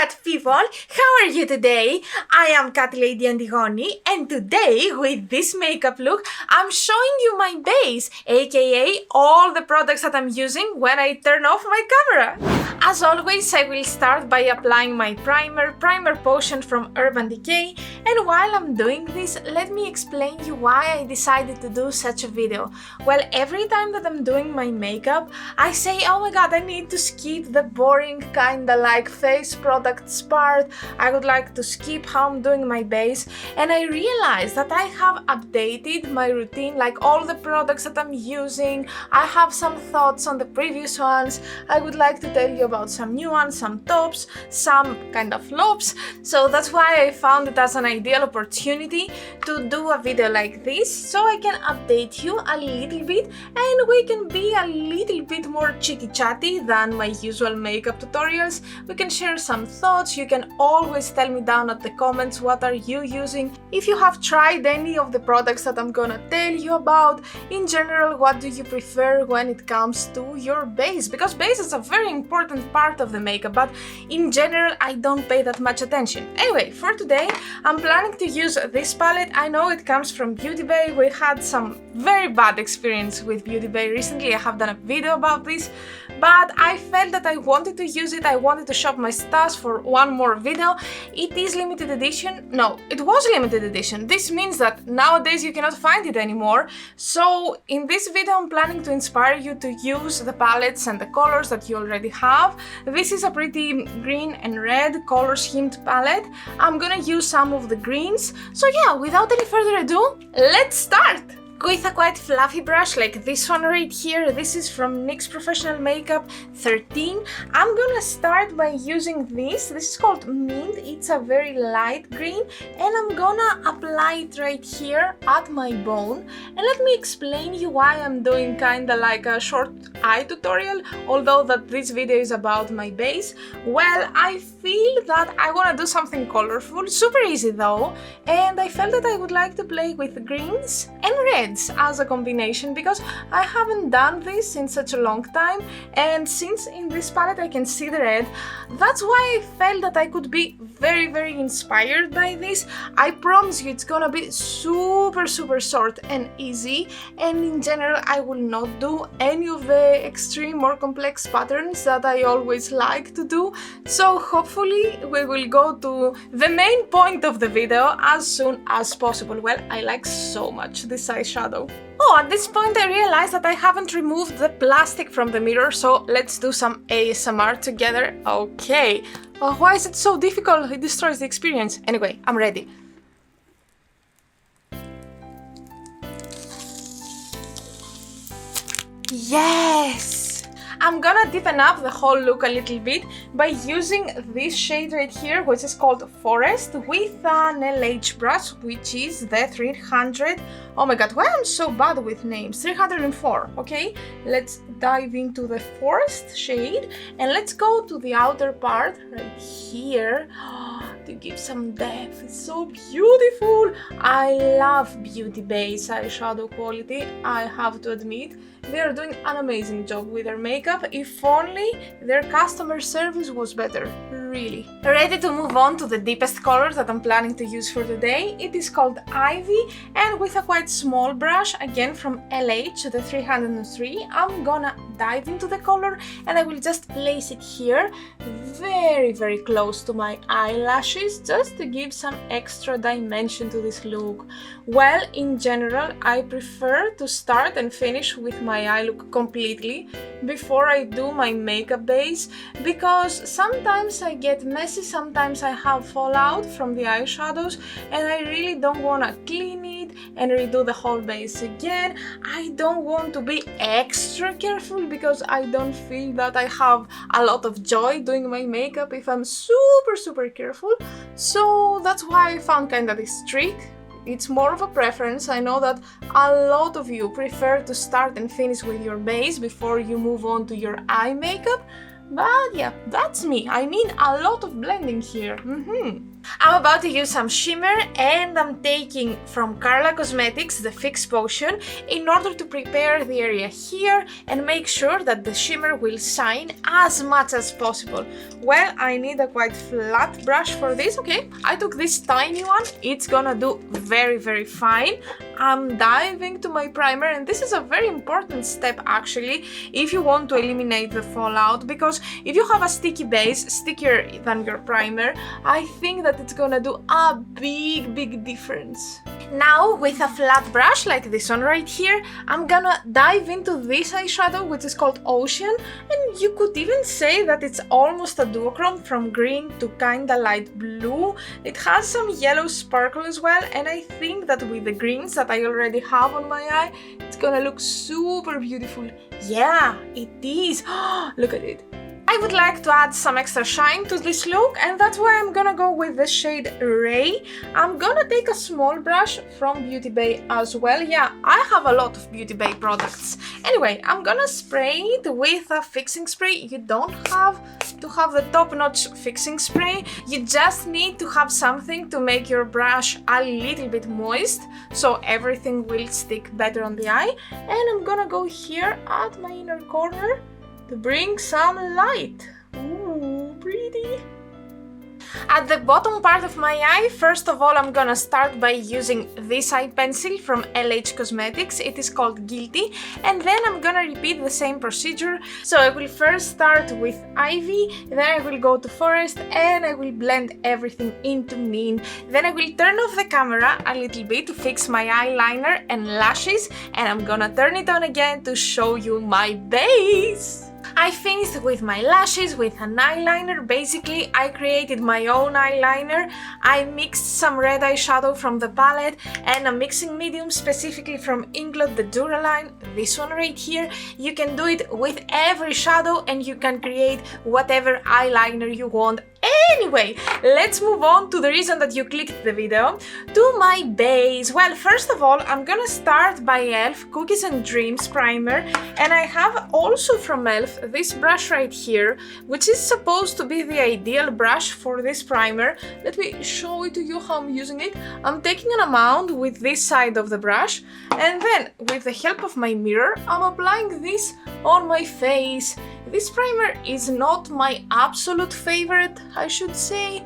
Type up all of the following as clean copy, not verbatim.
cat people, how are you today? I am Catlady Antigoni, and today with this makeup look I'm showing you my base, aka all the products that I'm using when I turn off my camera. As always, I will start by applying my primer potion from Urban Decay, and while I'm doing this, let me explain you why I decided to do such a video. Well, every time that I'm doing my makeup, I say, oh my god, I need to skip the boring kinda like face products part, I would like to skip how I'm doing my base, and I realized that I have updated my routine, like all the products that I'm using. I have some thoughts on the previous ones, I would like to tell you about some new ones, some tops, some kind of flops, so that's why I found it as an ideal opportunity to do a video like this, so I can update you a little bit and we can be a little bit more chitty chatty than my usual makeup tutorials. We can share some thoughts, you can always tell me down at the comments what are you using, if you have tried any of the products that I'm gonna tell you about. In general, what do you prefer when it comes to your base, because base is a very important part of the makeup, but in general I don't pay that much attention. Anyway, for today I'm planning to use this palette. I know it comes from Beauty Bay. We had some very bad experience with Beauty Bay recently. I have done a video about this, but I felt that I wanted to use it. I wanted to shop my stash for one more video. It is limited edition. No, it was limited edition. This means that nowadays you cannot find it anymore. So in this video I'm planning to inspire you to use the palettes and the colors that you already have. This is a pretty green and red color schemed palette. I'm gonna use some of the greens. So yeah, without any further ado, let's start! With a quite fluffy brush like this one right here, this is from NYX Professional Makeup 13. I'm gonna start by using this is called Mint, it's a very light green, and I'm gonna apply it right here at my bone. And let me explain you why I'm doing kinda like a short eye tutorial, although that this video is about my base. Well, I feel that I wanna do something colorful, super easy though, and I felt that I would like to play with greens and reds as a combination, because I haven't done this in such a long time, and since in this palette I can see the red, that's why I felt that I could be very inspired by this. I promise you it's gonna be super short and easy, and in general I will not do any of the extreme or complex patterns that I always like to do, so hopefully we will go to the main point of the video as soon as possible. Well, I like so much this eyeshadow. Oh, at this point I realized that I haven't removed the plastic from the mirror, so let's do some ASMR together. Okay. Why is it so difficult? It destroys the experience. Anyway, I'm ready. Yes! I'm gonna deepen up the whole look a little bit by using this shade right here, which is called Forest, with an LH brush, which is the 300. Oh my god, why am I so bad with names? 304, okay? Let's dive into the Forest shade, and let's go to the outer part right here to give some depth. It's so beautiful. I love Beauty Bay's eyeshadow quality, I have to admit. They are doing an amazing job with their makeup, if only their customer service was better, really. Ready to move on to the deepest color that I'm planning to use for today. It is called Ivy, and with a quite small brush, again from LH, the 303, I'm gonna dive into the color and I will just place it here, very close to my eyelashes, just to give some extra dimension to this look. Well, in general, I prefer to start and finish with my eye look completely before I do my makeup base, because sometimes I get messy, sometimes I have fallout from the eyeshadows, and I really don't want to clean it and redo the whole base again. I don't want to be extra careful because I don't feel that I have a lot of joy doing my makeup if I'm super careful. So that's why I found kinda this trick. It's more of a preference. I know that a lot of you prefer to start and finish with your base before you move on to your eye makeup, but yeah, that's me. I need a lot of blending here. I'm about to use some shimmer and I'm taking from Aden Cosmetics the Fix Potion in order to prepare the area here and make sure that the shimmer will shine as much as possible. Well, I need a quite flat brush for this, okay? I took this tiny one, it's gonna do very fine. I'm diving to my primer, and this is a very important step actually if you want to eliminate the fallout, because if you have a sticky base, stickier than your primer, I think that it's gonna do a big difference. Now with a flat brush like this one right here, I'm gonna dive into this eyeshadow which is called Ocean, and you could even say that it's almost a duochrome from green to kinda light blue. It has some yellow sparkle as well, and I think that with the greens that I already have on my eye, it's gonna look super beautiful. Yeah, it is. Look at it. I would like to add some extra shine to this look, and that's why I'm gonna go with the shade Ray. I'm gonna take a small brush from Beauty Bay as well. Yeah, I have a lot of Beauty Bay products. Anyway, I'm gonna spray it with a fixing spray. You don't have to have the top-notch fixing spray. You just need to have something to make your brush a little bit moist, so everything will stick better on the eye. And I'm gonna go here at my inner corner to bring some light. Ooh, pretty. At the bottom part of my eye, first of all, I'm gonna start by using this eye pencil from LH Cosmetics. It is called Guilty, and then I'm gonna repeat the same procedure. So I will first start with Ivy, then I will go to Forest, and I will blend everything into Mean. Then I will turn off the camera a little bit to fix my eyeliner and lashes, and I'm gonna turn it on again to show you my base. I finished with my lashes with an eyeliner. Basically, I created my own eyeliner. I mixed some red eyeshadow from the palette and a mixing medium specifically from Inglot the Duraline, this one right here. You can do it with every shadow and you can create whatever eyeliner you want. Anyway, let's move on to the reason that you clicked the video, to my base. Well, first of all, I'm gonna start by e.l.f. Cookies and Dreams primer, and I have also from e.l.f. this brush right here, which is supposed to be the ideal brush for this primer. Let me show it to you how I'm using it. I'm taking an amount with this side of the brush, and then with the help of my mirror, I'm applying this on my face. This primer is not my absolute favorite, I should say,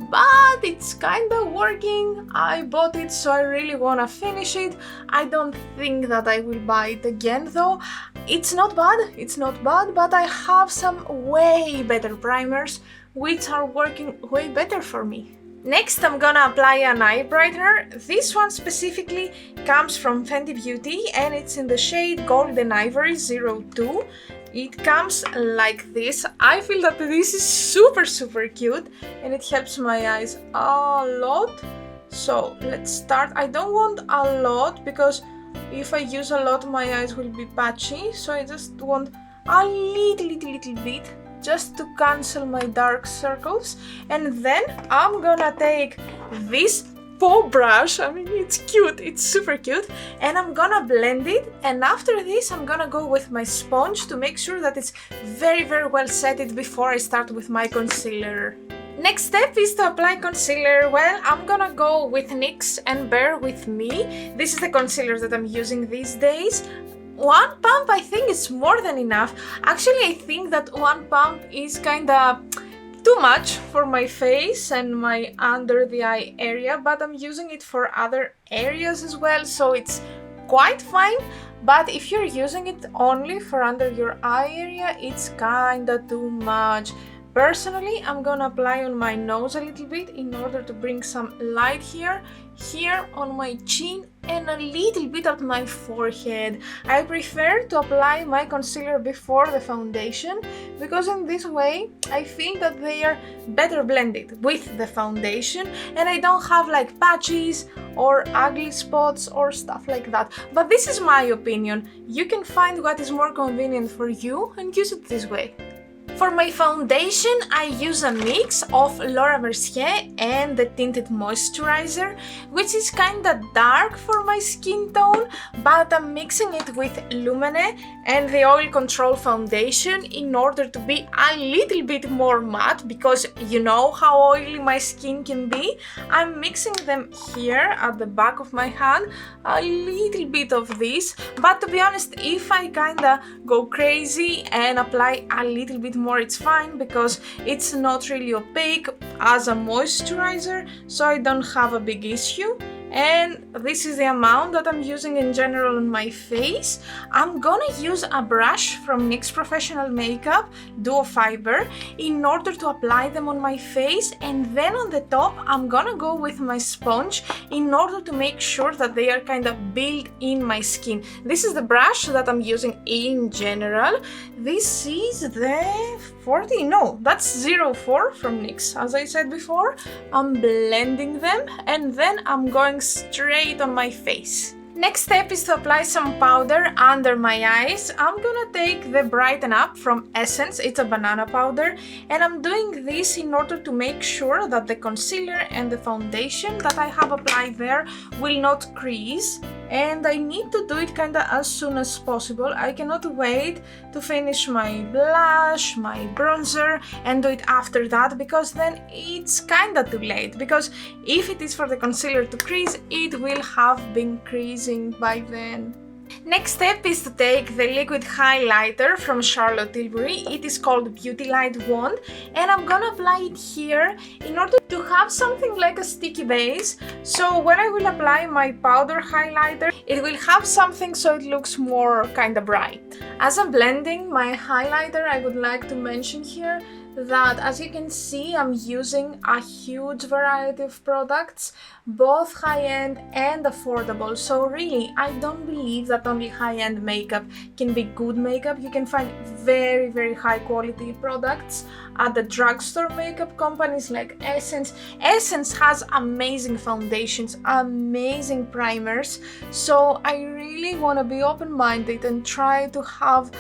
but it's kinda working. I bought it, so I really wanna finish it. I don't think that I will buy it again though. It's not bad, but I have some way better primers which are working way better for me. Next, I'm gonna apply an eye brightener. This one specifically comes from Fenty Beauty and it's in the shade Golden Ivory 02. It comes like this. I feel that this is super cute and it helps my eyes a lot. So let's start. I don't want a lot because if I use a lot my eyes will be patchy, so I just want a little bit just to cancel my dark circles. And then I'm gonna take this faux brush, I mean it's cute, it's super cute, and I'm gonna blend it, and after this I'm gonna go with my sponge to make sure that it's very well setted before I start with my concealer. Next step is to apply concealer. Well, I'm gonna go with NYX and Bear With Me. This is the concealer that I'm using these days. One pump I think is more than enough. Actually, I think that one pump is kinda too much for my face and my under the eye area, but I'm using it for other areas as well, so it's quite fine. But if you're using it only for under your eye area, it's kinda too much. Personally, I'm gonna apply on my nose a little bit in order to bring some light here on my chin, and a little bit at my forehead. I prefer to apply my concealer before the foundation because in this way I think that they are better blended with the foundation and I don't have like patches or ugly spots or stuff like that. But this is my opinion. You can find what is more convenient for you and use it this way. For my foundation, I use a mix of Laura Mercier and the Tinted Moisturizer, which is kinda dark for my skin tone, but I'm mixing it with Lumene and the Oil Control Foundation in order to be a little bit more matte, because you know how oily my skin can be. I'm mixing them here at the back of my hand, a little bit of this, but to be honest, if I kinda go crazy and apply a little bit more, it's fine because it's not really opaque as a moisturizer, so I don't have a big issue. And this is the amount that I'm using in general on my face. I'm gonna use a brush from NYX Professional Makeup Duo Fiber in order to apply them on my face, and then on the top I'm gonna go with my sponge in order to make sure that they are kind of built in my skin. This is the brush that I'm using in general. This is the 40, no, that's 04 from NYX, as I said before. I'm blending them and then I'm going straight on my face. Next step is to apply some powder under my eyes. I'm gonna take the Brighten Up from Essence, it's a banana powder, and I'm doing this in order to make sure that the concealer and the foundation that I have applied there will not crease. And I need to do it kinda as soon as possible. I cannot wait to finish my blush, my bronzer, and do it after that, because then it's kinda too late. Because if it is for the concealer to crease, it will have been creasing by then. Next step is to take the liquid highlighter from Charlotte Tilbury. It is called Beauty Light Wand, and I'm gonna apply it here in order to have something like a sticky base. So when I will apply my powder highlighter, it will have something so it looks more kinda bright. As I'm blending my highlighter, I would like to mention here that, as you can see, I'm using a huge variety of products, both high-end and affordable. So really, I don't believe that only high-end makeup can be good makeup. You can find very, very high quality products at the drugstore makeup companies like Essence. Essence has amazing foundations, amazing primers. So I really want to be open-minded and try to have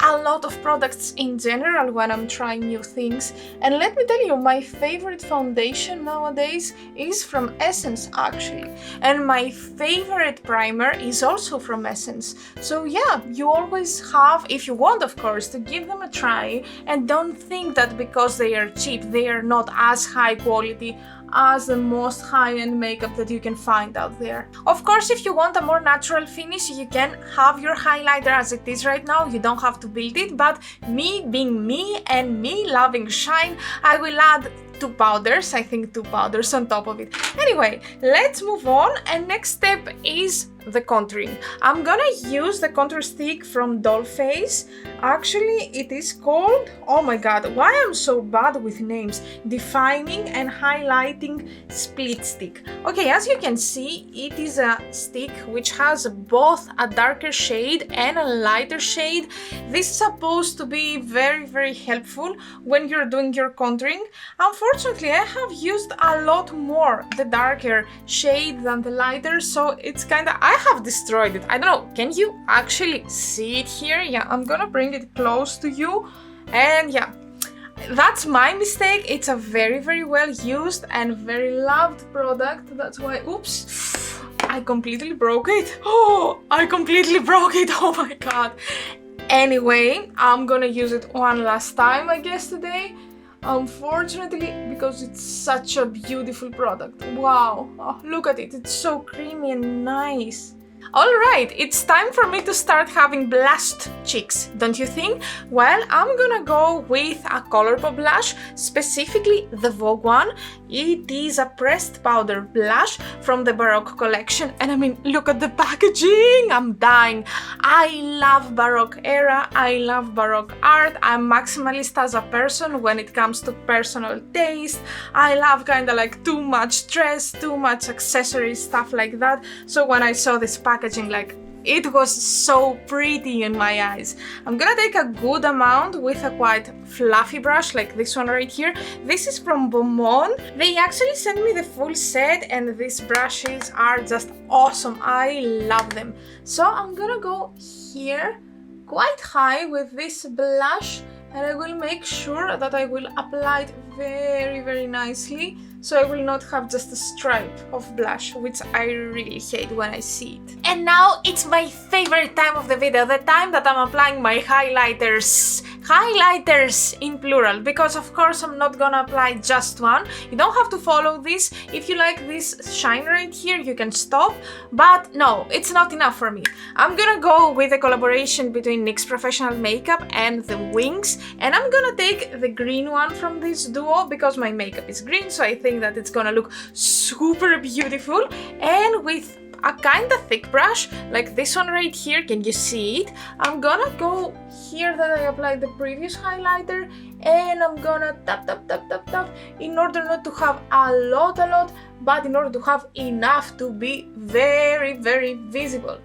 a lot of products in general when I'm trying new things. And let me tell you, my favorite foundation nowadays is from Essence actually, and my favorite primer is also from Essence. So yeah, you always have, if you want of course, to give them a try, and don't think that because they are cheap they are not as high quality as the most high-end makeup that you can find out there. Of course, if you want a more natural finish, you can have your highlighter as it is right now. You don't have to build it, but me being me and me loving shine, I will add two powders, I think 2 powders on top of it. Anyway, let's move on, and next step is the contouring. I'm gonna use the contour stick from Dollface. Actually, it is called, oh my god, why I'm so bad with names, Defining and Highlighting Split Stick. Okay, as you can see, it is a stick which has both a darker shade and a lighter shade. This is supposed to be very, very helpful when you're doing your contouring. Unfortunately, I have used a lot more the darker shade than the lighter, so it's kinda, I have destroyed it. I don't know, can you actually see it here? Yeah, I'm gonna bring it close to you, and yeah, that's my mistake. It's a very, very well used and very loved product. That's why, oops, I completely broke it. Oh, I completely broke it. Oh my god. Anyway, I'm gonna use it one last time, I guess, today. Unfortunately, because it's such a beautiful product. Wow, oh, look at it, it's so creamy and nice. Alright, it's time for me to start having blushed cheeks, don't you think? Well, I'm gonna go with a Colourpop blush, specifically the Vogue one. It is a pressed powder blush from the Baroque collection, and I mean, look at the packaging! I'm dying! I love Baroque era, I love Baroque art, I'm maximalist as a person when it comes to personal taste. I love kinda like too much dress, too much accessories, stuff like that. So when I saw this packaging, like, it was so pretty in my eyes. I'm gonna take a good amount with a quite fluffy brush like this one right here. This is from Beaumont. They actually sent me the full set, and these brushes are just awesome. I love them. So I'm gonna go here quite high with this blush and I will make sure that I will apply it very nicely, so I will not have just a stripe of blush, which I really hate when I see it. And now it's my favorite time of the video, the time that I'm applying my highlighters. Highlighters in plural, because of course I'm not gonna apply just one. You don't have to follow this. If you like this shine right here, you can stop, but no, it's not enough for me. I'm gonna go with a collaboration between NYX Professional Makeup and the Wings, and I'm gonna take the green one from this duo because my makeup is green, so I think that it's gonna look super beautiful. And with a kinda thick brush, like this one right here, can you see it? I'm gonna go here that I applied the previous highlighter, and I'm gonna tap in order not to have a lot, but in order to have enough to be very visible.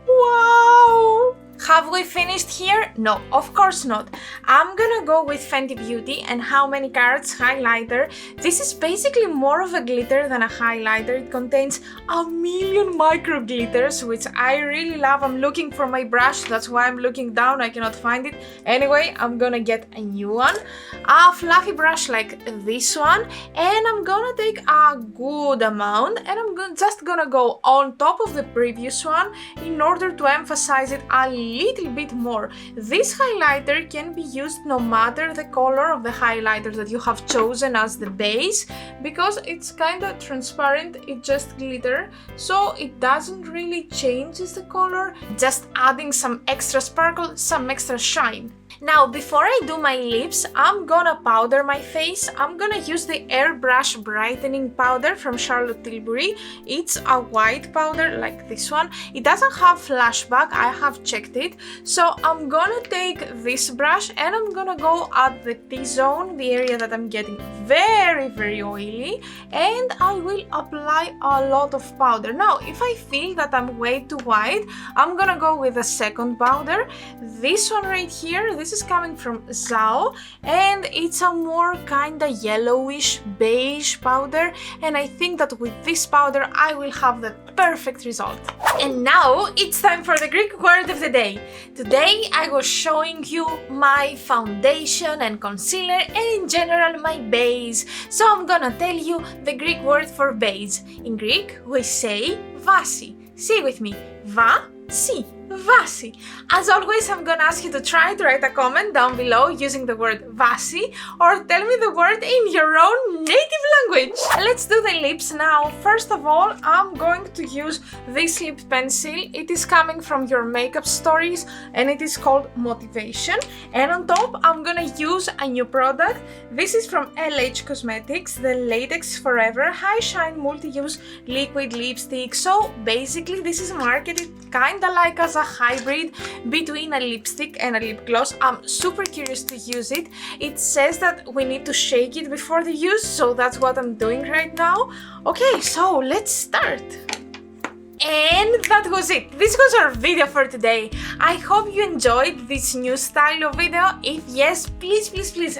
Wow! Have we finished here? No, of course not. I'm gonna go with Fenty Beauty and How Many Carats highlighter. This is basically more of a glitter than a highlighter. It contains a million micro glitters, which I really love. I'm looking for my brush, that's why I'm looking down, I cannot find it. Anyway, I'm gonna get a new one, a fluffy brush like this one, and I'm gonna take a good amount, and I'm just gonna go on top of the previous one in order to emphasize it a little bit more. This highlighter can be used no matter the color of the highlighter that you have chosen as the base, because it's kind of transparent, it just glitter, so it doesn't really change the color, just adding some extra sparkle, some extra shine. Now, before I do my lips, I'm gonna powder my face. I'm gonna use the Airbrush Brightening Powder from Charlotte Tilbury. It's a white powder like this one. It doesn't have flashback, I have checked it. So I'm gonna take this brush and I'm gonna go at the T-zone, the area that I'm getting very oily, and I will apply a lot of powder. Now, if I feel that I'm way too white, I'm gonna go with the second powder. This one right here, this is coming from Zao, and it's a more kinda yellowish beige powder, and I think that with this powder I will have the perfect result. And now it's time for the Greek word of the day. Today I was showing you my foundation and concealer and in general my base, so I'm gonna tell you the Greek word for base. In Greek we say vasi. Say it with me, va-si. Vasi. As always, I'm gonna ask you to try to write a comment down below using the word vasi, or tell me the word in your own native language. Let's do the lips now. First of all, I'm going to use this lip pencil. It is coming from Your Makeup Stories and it is called Motivation. And on top, I'm gonna use a new product. This is from Aden Cosmetics, the Latex Forever High Shine Multi-Use Liquid Lipstick. So basically, this is marketed kinda like as a hybrid between a lipstick and a lip gloss. I'm super curious to use it. It says that we need to shake it before the use, so that's what I'm doing right now. Okay, so let's start. And that was it. This was our video for today. I hope you enjoyed this new style of video. If yes, please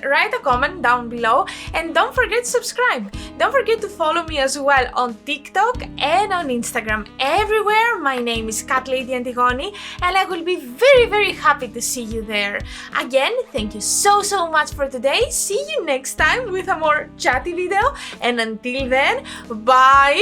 write a comment down below and don't forget to subscribe. Don't forget to follow me as well on TikTok and on Instagram. Everywhere, my name is Catlady Antigoni and I will be very happy to see you there. Again, thank you so much for today. See you next time with a more chatty video, and until then, bye!